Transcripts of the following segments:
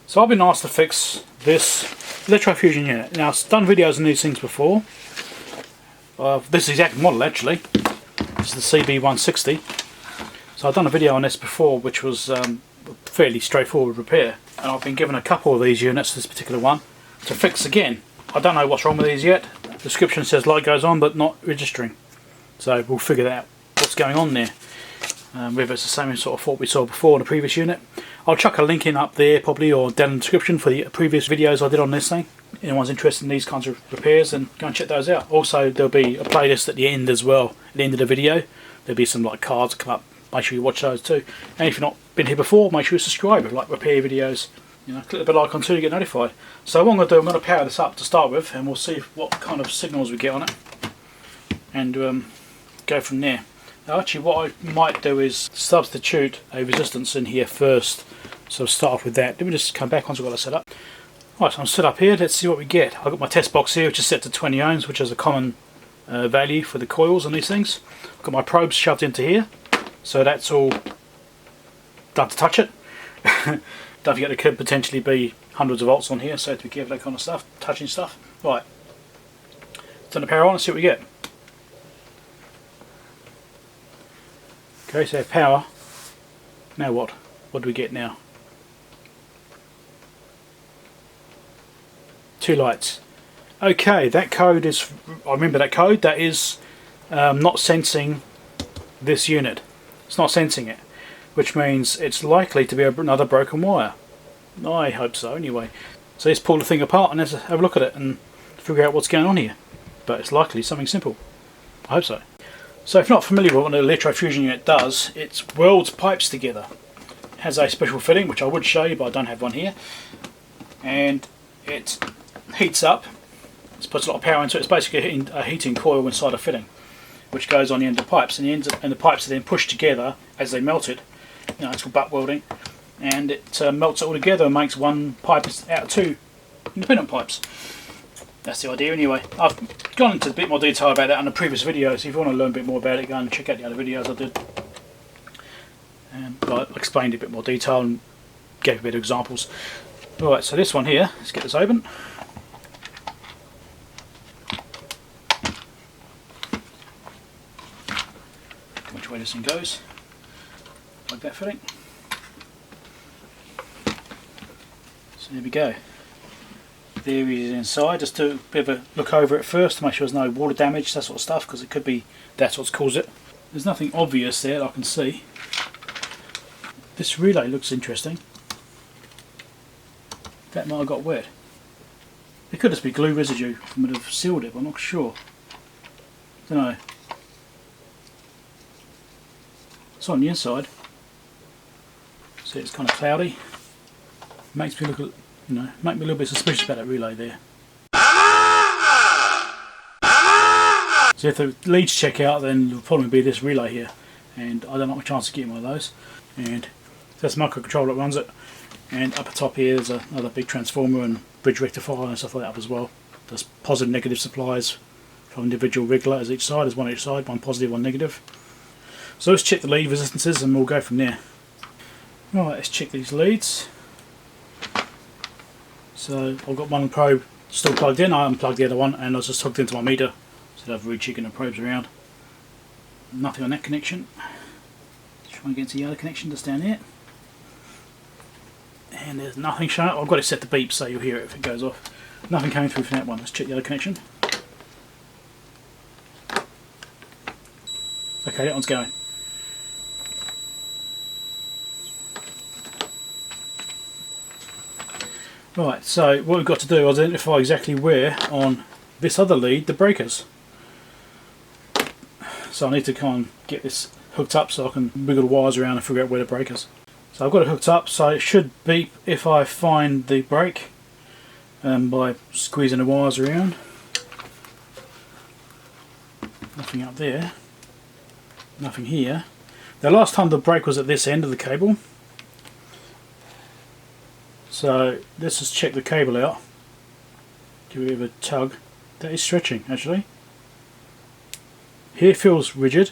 So I've been asked to fix this Electrofusion unit. Now I've done videos on these things before. This is the exact model actually. This is the CB160. So I've done a video on this before, which was a fairly straightforward repair. And I've been given a couple of these units, this particular one, to fix again. I don't know what's wrong with these yet. The description says light goes on but not registering. So we'll figure out what's going on there. Whether it's the same sort of fault we saw before in the previous unit. I'll chuck a link in up there probably, or down in the description for the previous videos I did on this thing. Anyone's interested in these kinds of repairs, then go and check those out. Also there'll be a playlist at the end as well. At the end of the video there'll be some like cards come up. Make sure you watch those too. And if you've not been here before, make sure you subscribe. Like repair videos, you know, click the bell icon too to get notified. So what I'm going to do, I'm going to power this up to start with, and we'll see what kind of signals we get on it, and go from there. Now actually what I might do is substitute a resistance in here first. So start off with that. Let me just come back once I've got it set up. Right, so I'm set up here. Let's see what we get. I've got my test box here, which is set to 20 ohms, which is a common value for the coils on these things. I've got my probes shoved into here, so that's all done to touch it. Don't forget there could potentially be hundreds of volts on here, so to be careful of that kind of stuff, touching stuff. Right, turn the power on and see what we get. Okay, so power. Now what? What do we get now? 2 lights. Okay, that code is, I remember that code, that is not sensing this unit. It's not sensing it, which means it's likely to be another broken wire. I hope so anyway. So let's pull the thing apart and let's have a look at it and figure out what's going on here. But it's likely something simple. I hope so. So if you're not familiar with what an Electrofusion unit does, it welds pipes together. It has a special fitting, which I would show you, but I don't have one here. And it heats up. It puts a lot of power into it. It's basically a heating coil inside a fitting, which goes on the end of the pipes, and the pipes are then pushed together as they melt it. You know, it's called butt welding, and it melts it all together and makes one pipe out of 2 independent pipes. That's the idea anyway. I've gone into a bit more detail about that in the previous videos. If you want to learn a bit more about it, go and check out the other videos I did. But I explained it a bit more detail and gave a bit of examples. Alright, so this one here, let's get this open. Which way this thing goes. Like that fitting. So there we go. There he is inside. Just do a bit of a look over it first to make sure there's no water damage, that sort of stuff, because it could be that's what's caused it. There's nothing obvious there that I can see. This relay looks interesting. That might have got wet. It could just be glue residue from it have sealed it, but I'm not sure. Don't know. It's on the inside. See, it's kind of cloudy. Makes me look, make me a little bit suspicious about that relay there. So if the leads check out, then it'll probably be this relay here, and I don't have a chance of getting one of those. And that's the microcontroller that runs it. And up at top here is another big transformer and bridge rectifier and stuff like that up as well. There's positive and negative supplies from individual regulators each side. There's one each side, one positive, one negative. So let's check the lead resistances and we'll go from there. Right, let's check these leads. So I've got one probe still plugged in. I unplugged the other one and I was just hooked into my meter. So I've re-checking the probes around. Nothing on that connection. Try and get into the other connection just down here. And there's nothing showing up. I've got it set to beep so you'll hear it if it goes off. Nothing coming through from that one. Let's check the other connection. Okay, that one's going. Right, so what we've got to do is identify exactly where on this other lead the breakers. So I need to kind of get this hooked up so I can wiggle the wires around and figure out where the breakers. So I've got it hooked up, so it should beep if I find the break by squeezing the wires around. Nothing up there. Nothing here. The last time the break was at this end of the cable. So let's just check the cable out. Give it a bit of a tug. That is stretching actually. Here it feels rigid.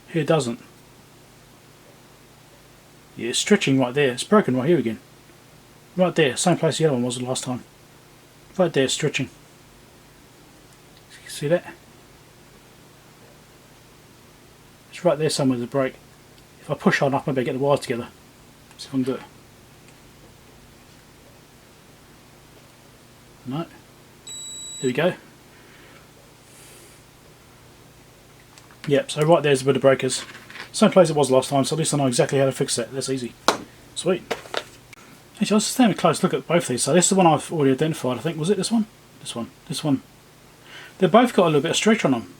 Here it doesn't. Yeah, it's stretching right there. It's broken right here again. Right there, same place the other one was the last time. Right there, stretching. See that? It's right there somewhere to break. If I push hard enough, maybe I get the wires together. See if I can do it. No. Here we go. Yep, so right there's where the breakers. Same place it was last time, so at least I know exactly how to fix that. That's easy. Sweet. Actually, let's just have a close look at both of these. So this is the one I've already identified, I think. Was it this one? This one. This one. They've both got a little bit of stretch on them.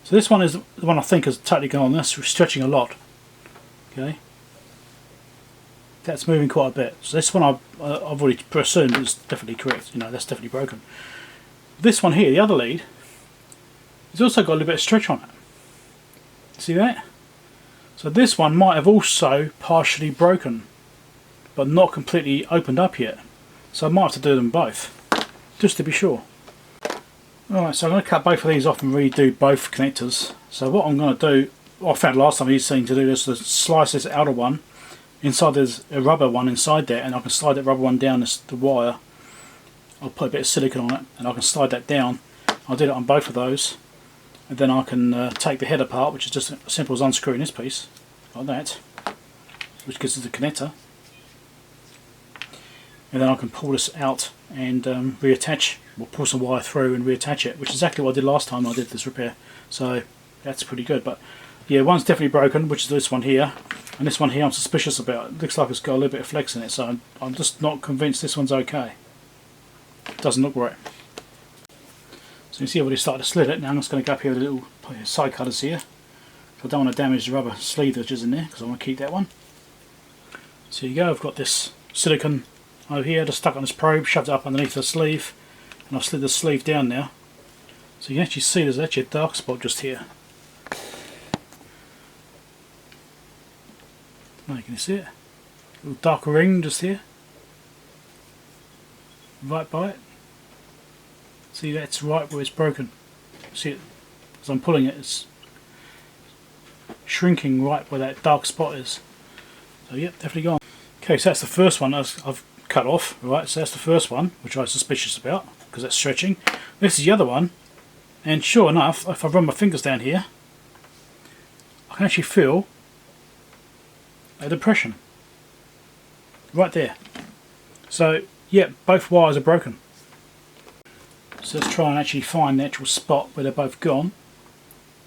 So this one is the one I think has totally gone. That's stretching a lot. Okay. That's moving quite a bit. So this one I've already assumed is definitely correct. You know, that's definitely broken. This one here, the other lead, it's also got a little bit of stretch on it. See that? So this one might have also partially broken, but not completely opened up yet. So I might have to do them both, just to be sure. Alright, so I'm going to cut both of these off and redo both connectors. So what I'm going to do, what I found last time I used to do this, is slice this outer one. Inside there's a rubber one inside there, and I can slide that rubber one down the wire. I'll put a bit of silicone on it, and I can slide that down. I'll do that on both of those. And then I can take the head apart, which is just as simple as unscrewing this piece, like that, which gives us the connector. And then I can pull this out and reattach, or pull some wire through and reattach it, which is exactly what I did last time I did this repair. So that's pretty good. But yeah, one's definitely broken, which is this one here, and this one here I'm suspicious about. It looks like it's got a little bit of flex in it, so I'm just not convinced this one's okay. It doesn't look right. So you see I've already started to slit it. Now I'm just going to go up here with a little side cutters here. I don't want to damage the rubber sleeve which is in there, because I want to keep that one. So you go, I've got this silicone over here, just stuck on this probe, shoved it up underneath the sleeve, and I've slid the sleeve down now. So you can actually see there's actually a dark spot just here. Oh, you can see it? A little dark ring just here. Right by it. See, that's right where it's broken. See it? As I'm pulling it, it's shrinking right where that dark spot is. So yep, definitely gone. Okay, so that's the first one I've cut off. Right, so that's the first one, which I was suspicious about, because that's stretching. This is the other one, and sure enough, if I run my fingers down here, I can actually feel a depression. Right there. So, yeah, both wires are broken. So let's try and actually find the actual spot where they're both gone,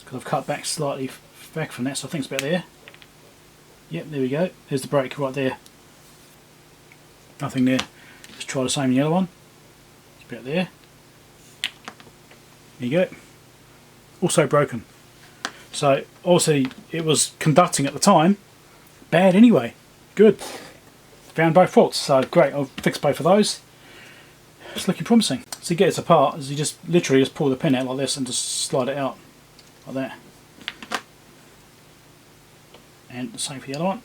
because I've cut back slightly back from that, so I think it's about there. Yep, there we go. There's the break right there. Nothing there. Let's try the same in the other one. It's about there. There you go. Also broken. So obviously it was conducting at the time. Bad anyway. Good. Found both faults. So great. I'll fix both of those. It's looking promising. So you get this apart, is you just literally just pull the pin out like this and just slide it out like that. And the same for the other one.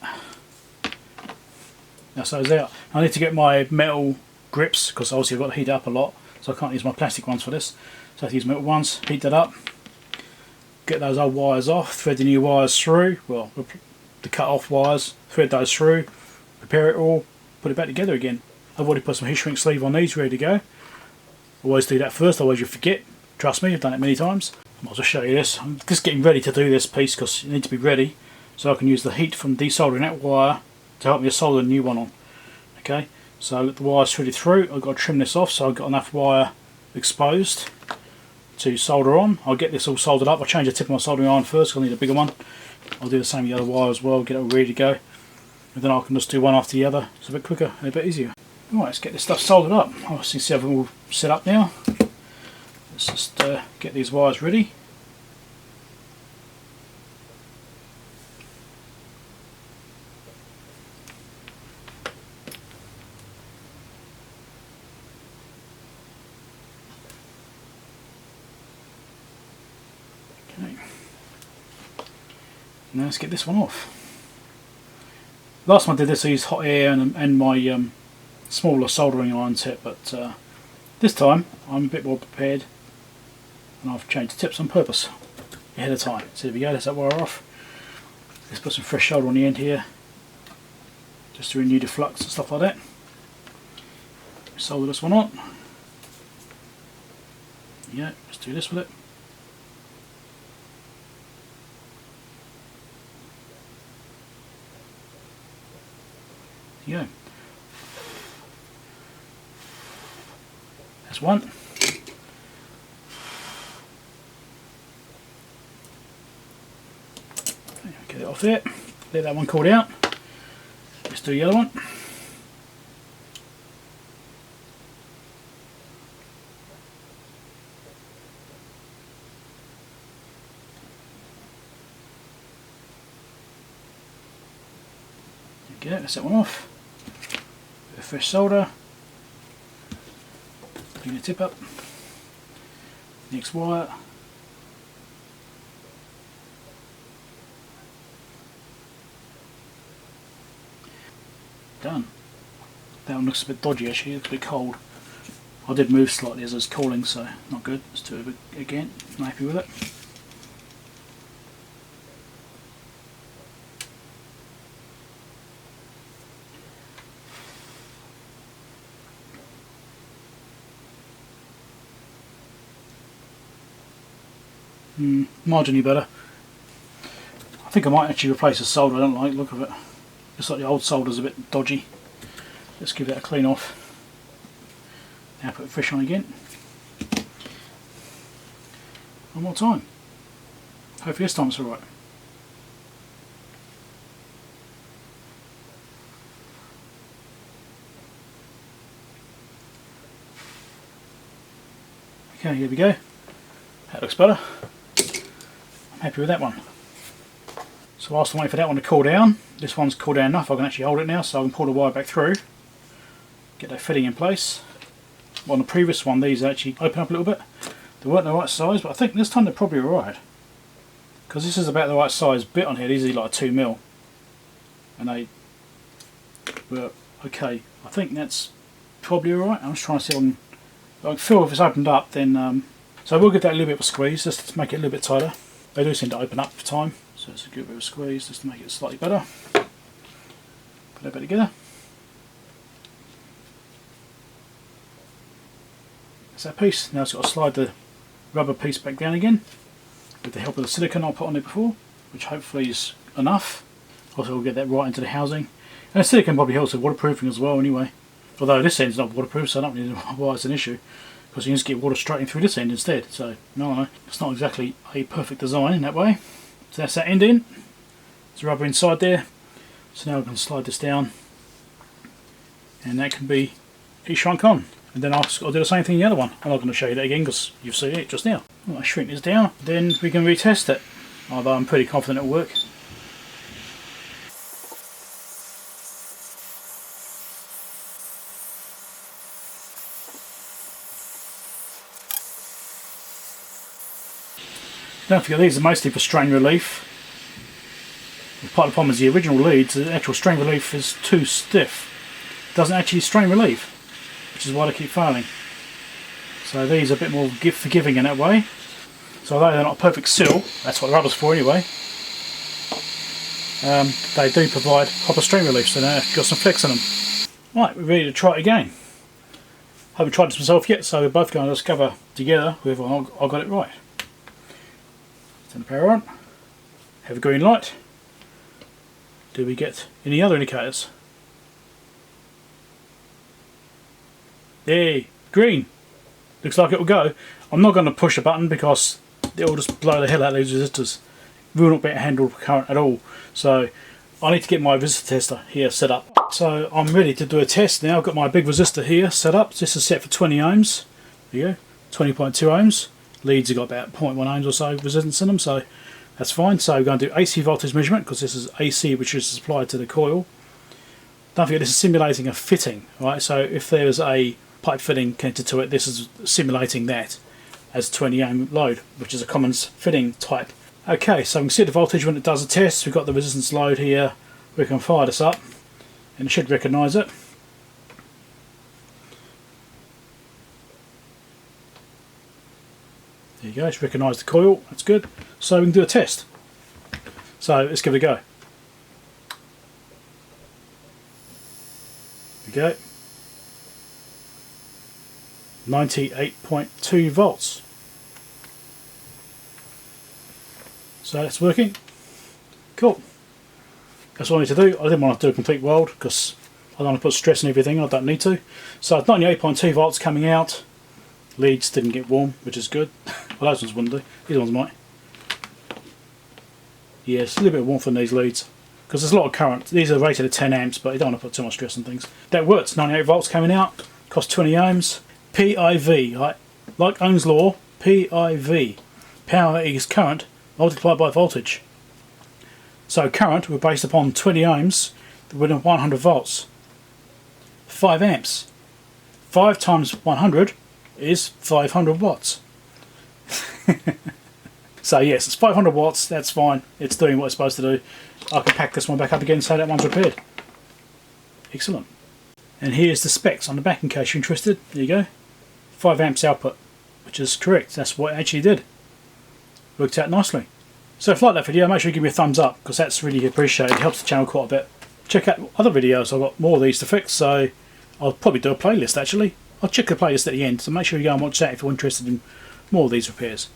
Now so it's out. I need to get my metal grips, because obviously I've got to heat it up a lot, so I can't use my plastic ones for this. So I have to use metal ones, heat that up, get those old wires off, thread the new wires through, well, the cut off wires, thread those through, prepare it all, put it back together again. I've already put some heat shrink sleeve on these, ready to go. Always do that first, otherwise you forget. Trust me, I've done it many times. I'll just show you this. I'm just getting ready to do this piece, because you need to be ready, so I can use the heat from desoldering that wire to help me solder the new one on. Okay, so the wire's threaded through. I've got to trim this off so I've got enough wire exposed to solder on. I'll get this all soldered up. I'll change the tip of my soldering iron first, because I need a bigger one. I'll do the same with the other wire as well, get it all ready to go, and then I can just do one after the other. It's a bit quicker and a bit easier. Alright, let's get this stuff soldered up. Obviously see everything all set up now. Let's just get these wires ready. Now let's get this one off. Last time I did this I used hot air and my smaller soldering iron tip, but this time I'm a bit more prepared and I've changed the tips on purpose ahead of time. So there we go, that's that wire off. Let's put some fresh solder on the end here. just to renew the flux and stuff like that. Solder this one on. Yeah, let's do this with it. There you go. That's one. Get it off there. Let that one cool out. Let's do the other one. Okay, that's that one off. Bit of fresh solder. Bring the tip up. Next wire. Done. That one looks a bit dodgy actually, it looks a bit cold. I did move slightly as I was cooling, so not good. Let's do it again. I'm happy with it. Marginally better. I think I might actually replace the solder. I don't like the look of it. Looks like the old solder's a bit dodgy. Let's give that a clean off. Now put it fresh on again. One more time. Hopefully this time it's alright. Okay, here we go. That looks better. I'm happy with that one. So whilst I'm waiting for that one to cool down, this one's cooled down enough I can actually hold it now, so I can pull the wire back through, get that fitting in place. On the previous one these actually open up a little bit. They weren't the right size, but I think this time they're probably alright. Because this is about the right size bit on here, these are like 2mm. And they were okay. I think that's probably alright. I'm just trying to see if I can feel if it's opened up then. So we'll give that a little bit of a squeeze just to make it a little bit tighter. They do seem to open up for time, so it's a good bit of a squeeze just to make it slightly better. Put that back together. That's that piece. Now it's got to slide the rubber piece back down again with the help of the silicone I put on it before, which hopefully is enough. Also we'll get that right into the housing. And the silicone probably helps with waterproofing as well anyway. Although this end's not waterproof, so I don't really know why it's an issue. Because you can just get water straight in through this end instead, so no, it's not exactly a perfect design in that way. So that's that end in. There's rubber inside there. So now we can slide this down, and that can be shrunk on. And then I'll do the same thing in the other one. I'm not going to show you that again because you've seen it just now. I'll shrink this down, then we can retest it. Although I'm pretty confident it'll work. Don't forget, these are mostly for strain relief. Part of the problem is the original leads, the actual strain relief is too stiff. It doesn't actually strain relief, which is why they keep failing. So these are a bit more forgiving in that way. So although they're not a perfect seal, that's what the rubber's for anyway, they do provide proper strain relief, so now I've got some flex in them. Right, we're ready to try it again. I haven't tried this myself yet, so we're both going to discover together whether I got it right. Turn the power on, have a green light. Do we get any other indicators? There, green. Looks like it will go. I'm not going to push a button because it will just blow the hell out of these resistors. We will not be able to handle current at all. So I need to get my resistor tester here set up. So I'm ready to do a test now. I've got my big resistor here set up. This is set for 20 ohms. There you go, 20.2 ohms. Leads have got about 0.1 ohms or so resistance in them, so that's fine. So we're going to do AC voltage measurement because this is AC which is supplied to the coil. Don't forget this is simulating a fitting, right? So if there's a pipe fitting connected to it, this is simulating that as 20 ohm load, which is a common fitting type. Okay, so we can see the voltage when it does a test. We've got the resistance load here. We can fire this up and it should recognise it. There you go, it's recognised the coil, that's good. So we can do a test. So let's give it a go. we go. 98.2 volts. So that's working. Cool. That's what I need to do. I didn't want to do a complete weld because I don't want to put stress in everything. I don't need to. So 98.2 volts coming out. Leads didn't get warm, which is good. Well, those ones wouldn't do. These ones might. Yes, a little bit of warmth on these leads because there's a lot of current. These are rated at 10 amps, but you don't want to put too much stress on things. That works. 98 volts coming out. Cost 20 ohms. PIV, right? Like Ohm's law, PIV. Power is current multiplied by voltage. So current we're based upon 20 ohms with 100 volts. 5 amps. 5 times 100 is 500 watts. So yes, it's 500 watts, that's fine. It's doing what it's supposed to do. I can pack this one back up again so that one's repaired. Excellent. And here's the specs on the back in case you're interested. There you go. 5 amps output, which is correct. That's what it actually did. Worked out nicely. So if you like that video, make sure you give me a thumbs up because that's really appreciated. It helps the channel quite a bit. Check out other videos. I've got more of these to fix, so I'll probably do a playlist actually. I'll check the playlist at the end, so make sure you go and watch that if you're interested in more of these repairs.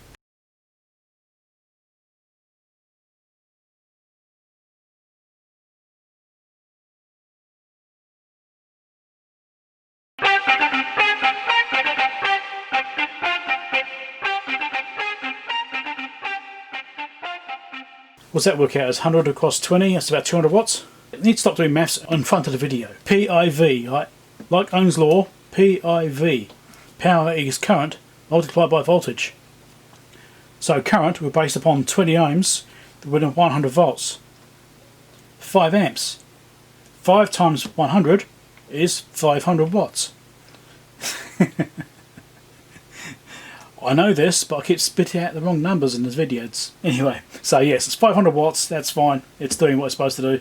What's that work out as? 100 across 20, that's about 200 watts. You need to stop doing maths in front of the video. PIV, right? Like Ohm's law, PIV. Power is current multiplied by voltage. So current we're based upon 20 ohms with 100 volts. 5 amps. 5 times 100 is 500 watts. I know this, but I keep spitting out the wrong numbers in this videos. Anyway, so yes, it's 500 watts, that's fine. It's doing what it's supposed to do.